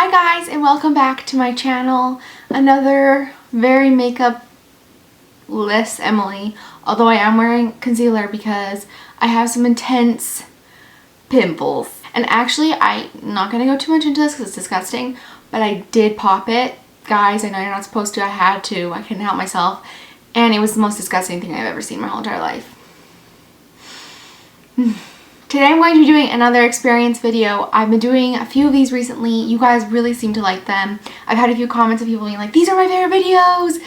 Hi guys, and welcome back to my channel. Another very makeup-less Emily, although I am wearing concealer because I have some intense pimples. And actually, I'm not going to go too much into this because it's disgusting, but I did pop it. Guys, I know you're not supposed to. I had to. I couldn't help myself. And it was the most disgusting thing I've ever seen in my whole entire life. Today I'm going to be doing another experience video. I've been doing a few of these recently. You guys really seem to like them. I've had a few comments of people being like, these are my favorite videos.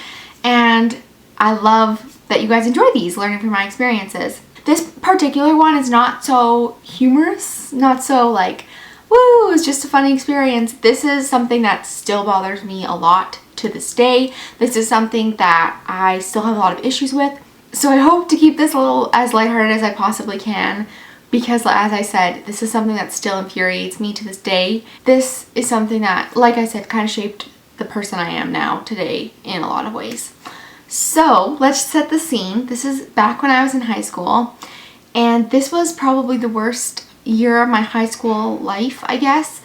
And I love that you guys enjoy these, learning from my experiences. This particular one is not so humorous, not so like, woo, it's just a funny experience. This is something that still bothers me a lot to this day. This is something that I still have a lot of issues with. So I hope to keep this a little as lighthearted as I possibly can, because as I said, this is something that still infuriates me to this day. This is something that, like I said, kind of shaped the person I am now today in a lot of ways. So let's set the scene. This is back when I was in high school, and this was probably the worst year of my high school life, I guess.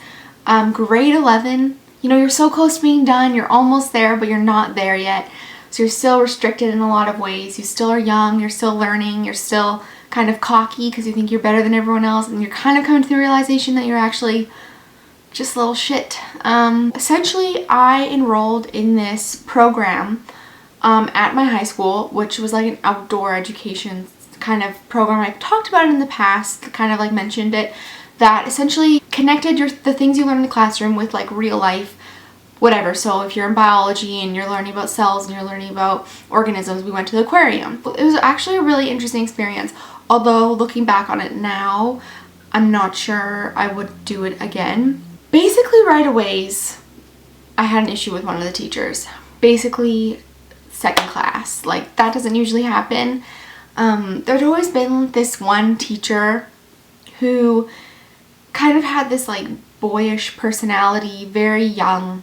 Grade 11, you know, you're so close to being done, you're almost there, but you're not there yet. So you're still restricted in a lot of ways. You still are young, you're still learning, you're still kind of cocky because you think you're better than everyone else, and you're kind of coming to the realization that you're actually just a little shit. Essentially, I enrolled in this program at my high school, which was like an outdoor education kind of program. I've talked about it in the past, kind of like mentioned it, that essentially connected the things you learn in the classroom with like real life whatever. So if you're in biology and you're learning about cells and you're learning about organisms, we went to the aquarium. It was actually a really interesting experience, although looking back on it now, I'm not sure I would do it again. Basically right away, I had an issue with one of the teachers. Basically second class, like that doesn't usually happen. There'd always been this one teacher who kind of had this like boyish personality, very young-minded,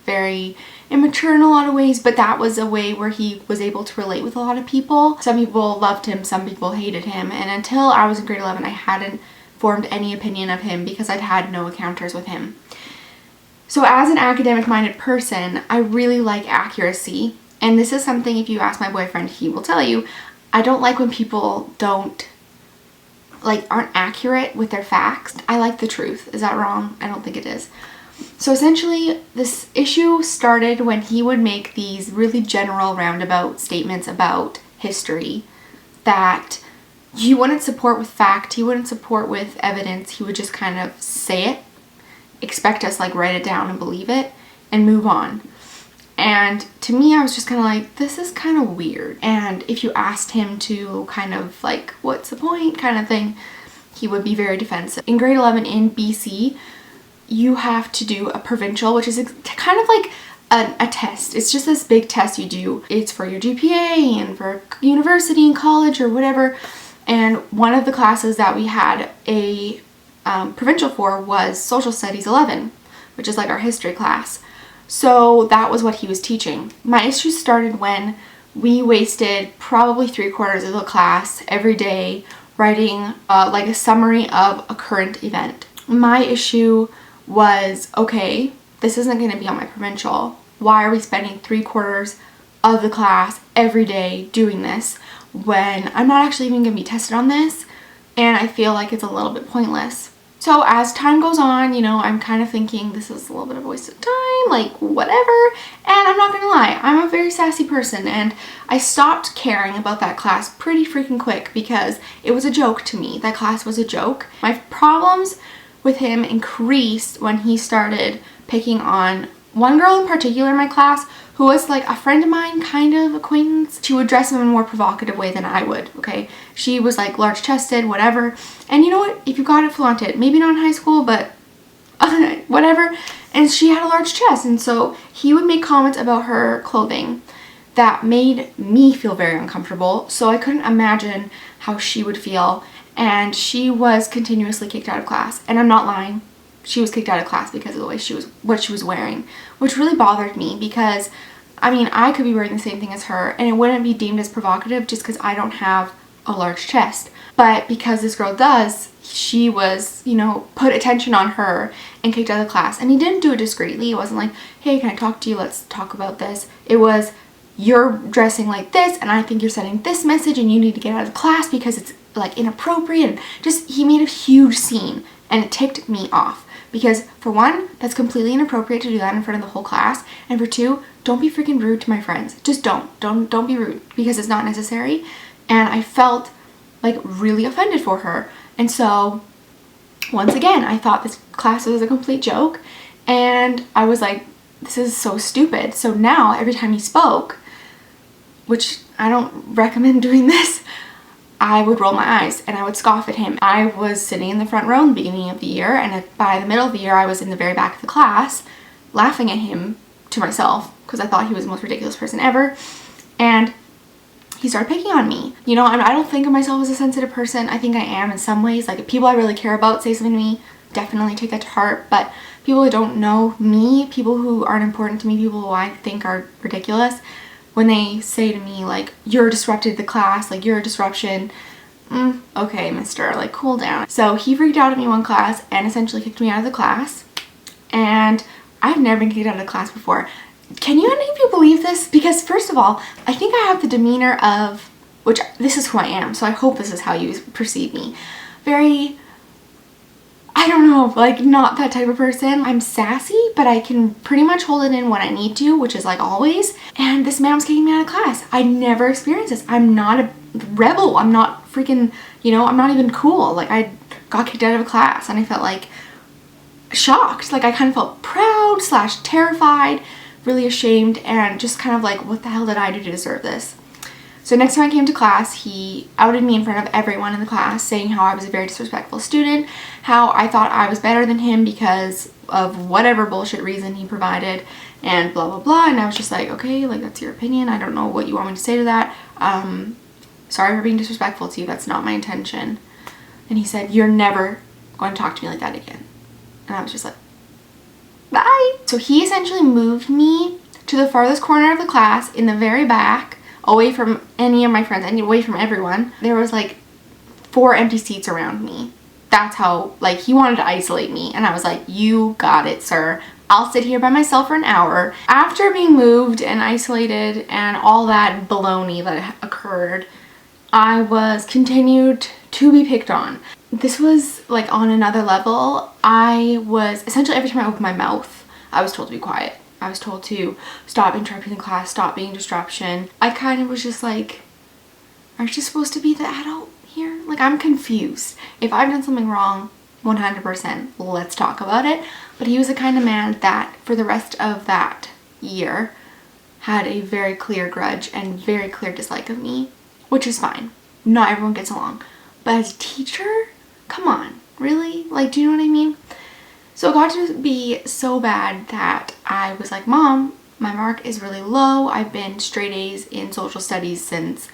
very immature in a lot of ways, but that was a way where he was able to relate with a lot of people. Some people loved him, some people hated him, and until I was in grade 11, I hadn't formed any opinion of him because I'd had no encounters with him. So as an academic-minded person, I really like accuracy, and this is something, if you ask my boyfriend, he will tell you, I don't like when people aren't accurate with their facts. I like the truth. Is that wrong? I don't think it is. So essentially, this issue started when he would make these really general roundabout statements about history that he wouldn't support with fact, he wouldn't support with evidence, he would just kind of say it, expect us like write it down and believe it, and move on. And to me, I was just kind of like, this is kind of weird. And if you asked him to kind of like, what's the point kind of thing, he would be very defensive. In grade 11 in BC, you have to do a provincial, which is kind of like a test. It's just this big test you do. It's for your GPA and for university and college or whatever. And one of the classes that we had a provincial for was Social Studies 11, which is like our history class. So that was what he was teaching. My issues started when we wasted probably 3/4 of the class every day writing like a summary of a current event. My issue was, okay, this isn't going to be on my provincial. Why are we spending 3/4 of the class every day doing this when I'm not actually even going to be tested on this, and I feel like it's a little bit pointless. So as time goes on, you know, I'm kind of thinking this is a little bit of a waste of time, like whatever. And I'm not gonna lie, I'm a very sassy person, and I stopped caring about that class pretty freaking quick because it was a joke to me. That class was a joke. My problems with him increased when he started picking on one girl in particular in my class who was like a friend of mine, kind of acquaintance. She would dress him in a more provocative way than I would, okay? She was like large chested, whatever. And you know what? If you got it, flaunt it. Maybe not in high school, but whatever. And she had a large chest, and so he would make comments about her clothing that made me feel very uncomfortable. So I couldn't imagine how she would feel. And she was continuously kicked out of class. And I'm not lying. She was kicked out of class because of the way what she was wearing, which really bothered me because, I mean, I could be wearing the same thing as her and it wouldn't be deemed as provocative just because I don't have a large chest. But because this girl does, she was, you know, put attention on her and kicked out of the class. And he didn't do it discreetly. It wasn't like, hey, can I talk to you? Let's talk about this. It was, you're dressing like this and I think you're sending this message and you need to get out of the class because it's like inappropriate. And just, he made a huge scene and it ticked me off. Because for one, that's completely inappropriate to do that in front of the whole class. And for two, don't be freaking rude to my friends. Just don't be rude because it's not necessary. And I felt like really offended for her. And so once again, I thought this class was a complete joke and I was like, this is so stupid. So now every time he spoke, which I don't recommend doing this, I would roll my eyes and I would scoff at him. I was sitting in the front row in the beginning of the year, and by the middle of the year I was in the very back of the class laughing at him to myself because I thought he was the most ridiculous person ever. And he started picking on me. You know, I don't think of myself as a sensitive person. I think I am in some ways. Like, if people I really care about say something to me, definitely take that to heart. But people who don't know me, people who aren't important to me, people who I think are ridiculous, when they say to me, like, you're disrupted the class, like, you're a disruption, okay, mister, like, cool down. So he freaked out at me one class and essentially kicked me out of the class. And I've never been kicked out of the class before. Can you any of you believe this? Because first of all, I think I have the demeanor of, which this is who I am, so I hope this is how you perceive me. Very, I don't know, like, not that type of person. I'm sassy, but I can pretty much hold it in when I need to, which is like always. And this man was kicking me out of class. I never experienced this. I'm not a rebel. I'm not freaking, you know, I'm not even cool. Like, I got kicked out of a class and I felt like shocked. Like, I kind of felt proud / terrified, really ashamed, and just kind of like, what the hell did I do to deserve this? So next time I came to class, he outed me in front of everyone in the class, saying how I was a very disrespectful student, how I thought I was better than him because of whatever bullshit reason he provided, and blah, blah, blah. And I was just like, okay, like, that's your opinion. I don't know what you want me to say to that. Sorry for being disrespectful to you. That's not my intention. And he said, you're never going to talk to me like that again. And I was just like, bye. So he essentially moved me to the farthest corner of the class in the very back, away from any of my friends and away from everyone. There was like 4 empty seats around me. That's how, like, he wanted to isolate me. And I was like, you got it, sir. I'll sit here by myself for an hour. After being moved and isolated and all that baloney that occurred, I was continued to be picked on. This was like on another level. I was essentially, every time I opened my mouth, I was told to be quiet. I was told to stop interrupting the class, stop being a disruption. I kind of was just like, aren't you supposed to be the adult here? Like, I'm confused. If I've done something wrong, 100%, let's talk about it. But he was the kind of man that for the rest of that year had a very clear grudge and very clear dislike of me, which is fine. Not everyone gets along. But as a teacher, come on, really? Like, do you know what I mean? So it got to be so bad that I was like, Mom, my mark is really low. I've been straight A's in social studies since,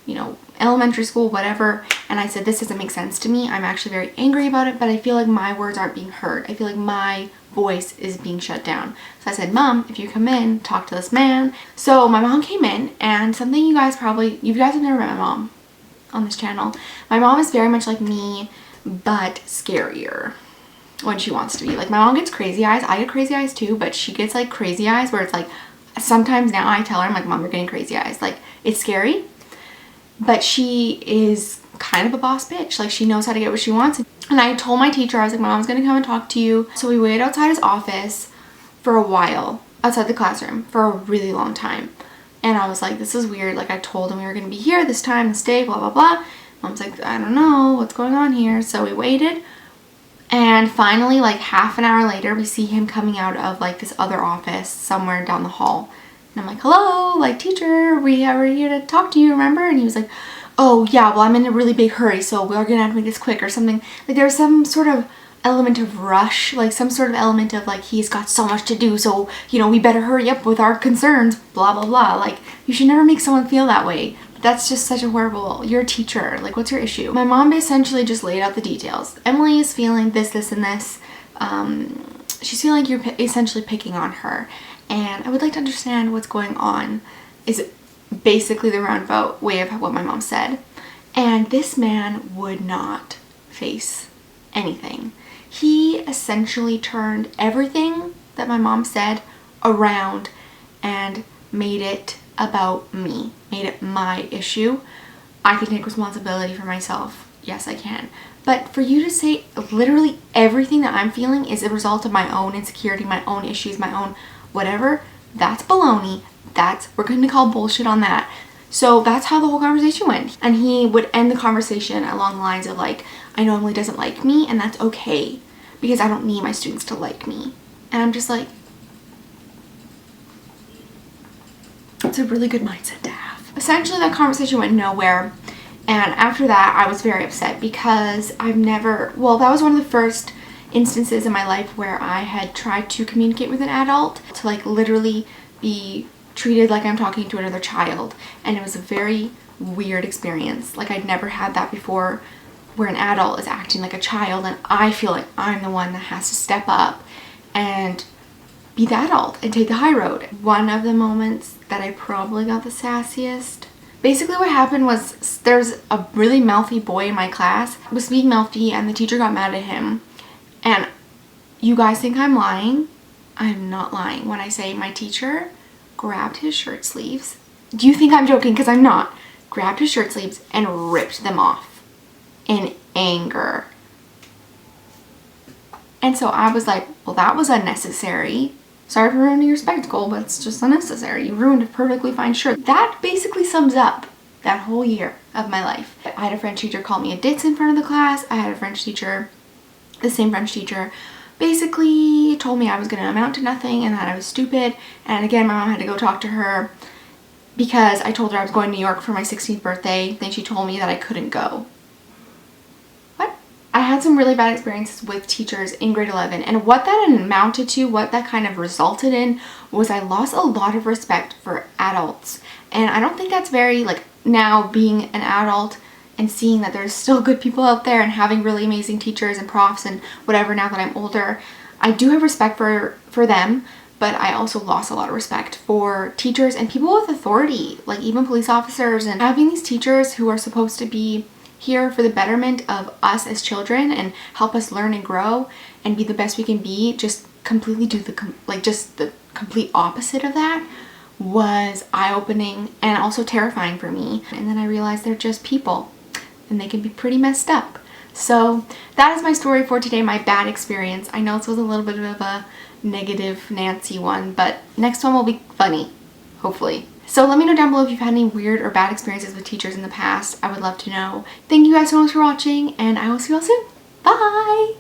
you know, elementary school, whatever. And I said, this doesn't make sense to me. I'm actually very angry about it, but I feel like my words aren't being heard. I feel like my voice is being shut down. So I said, Mom, if you come in, talk to this man. So my mom came in, and something you guys have never met my mom on this channel. My mom is very much like me, but scarier when she wants to be. Like, my mom gets crazy eyes. I get crazy eyes too, but she gets like crazy eyes where it's like, sometimes now I tell her, I'm like, Mom, you're getting crazy eyes. Like, it's scary, but she is kind of a boss bitch. Like, she knows how to get what she wants. And I told my teacher, I was like, my mom's gonna come and talk to you. So we waited outside his office for a while, outside the classroom, for a really long time. And I was like, this is weird. Like, I told him we were gonna be here this time, this day, blah, blah, blah. Mom's like, I don't know what's going on here. So we waited. And finally, like half an hour later, we see him coming out of like this other office somewhere down the hall. And I'm like, hello, like, teacher, we are here to talk to you, remember? And he was like, oh yeah, well, I'm in a really big hurry, so we're gonna have to make this quick or something. Like, there's some sort of element of rush, like some sort of element of like, he's got so much to do, so, you know, we better hurry up with our concerns, blah, blah, blah. Like, you should never make someone feel that way. That's just such a horrible, you're a teacher, like, what's your issue? My mom essentially just laid out the details. Emily is feeling this, this, and this. She's feeling like you're essentially picking on her. And I would like to understand what's going on, is basically the roundabout way of what my mom said. And this man would not face anything. He essentially turned everything that my mom said around and made it about me, made it my issue. I can take responsibility for myself. Yes, I can. But for you to say literally everything that I'm feeling is a result of my own insecurity, my own issues, my own whatever, that's baloney. We're going to call bullshit on that. So that's how the whole conversation went. And he would end the conversation along the lines of like, I know Emily doesn't like me, and that's okay because I don't need my students to like me. And I'm just like, it's a really good mindset to have. Essentially, that conversation went nowhere. And after that, I was very upset because that was one of the first instances in my life where I had tried to communicate with an adult, to like literally be treated like I'm talking to another child. And it was a very weird experience. Like, I'd never had that before, where an adult is acting like a child and I feel like I'm the one that has to step up and be the adult and take the high road. One of the moments that I probably got the sassiest, basically what happened was there's a really mouthy boy in my class, was being mouthy, and the teacher got mad at him. And you guys think I'm lying? I'm not lying when I say my teacher grabbed his shirt sleeves. Do you think I'm joking? Because I'm not. Grabbed his shirt sleeves and ripped them off in anger. And so I was like, well, that was unnecessary. Sorry for ruining your spectacle, but it's just unnecessary. You ruined a perfectly fine shirt. That basically sums up that whole year of my life. I had a French teacher call me a ditz in front of the class. I had a French teacher, the same French teacher, basically told me I was going to amount to nothing and that I was stupid. And again, my mom had to go talk to her because I told her I was going to New York for my 16th birthday. Then she told me that I couldn't go. I had some really bad experiences with teachers in grade 11, and what that amounted to, what that kind of resulted in, was I lost a lot of respect for adults. And I don't think that's very, like, now being an adult and seeing that there's still good people out there and having really amazing teachers and profs and whatever, now that I'm older, I do have respect for them, but I also lost a lot of respect for teachers and people with authority, like even police officers. And having these teachers who are supposed to be here for the betterment of us as children and help us learn and grow and be the best we can be, just completely do the complete opposite of that, was eye-opening and also terrifying for me. And then I realized they're just people and they can be pretty messed up. So that is my story for today, my bad experience. I know this was a little bit of a negative Nancy one, but next one will be funny, hopefully. So let me know down below if you've had any weird or bad experiences with teachers in the past. I would love to know. Thank you guys so much for watching, and I will see you all soon. Bye!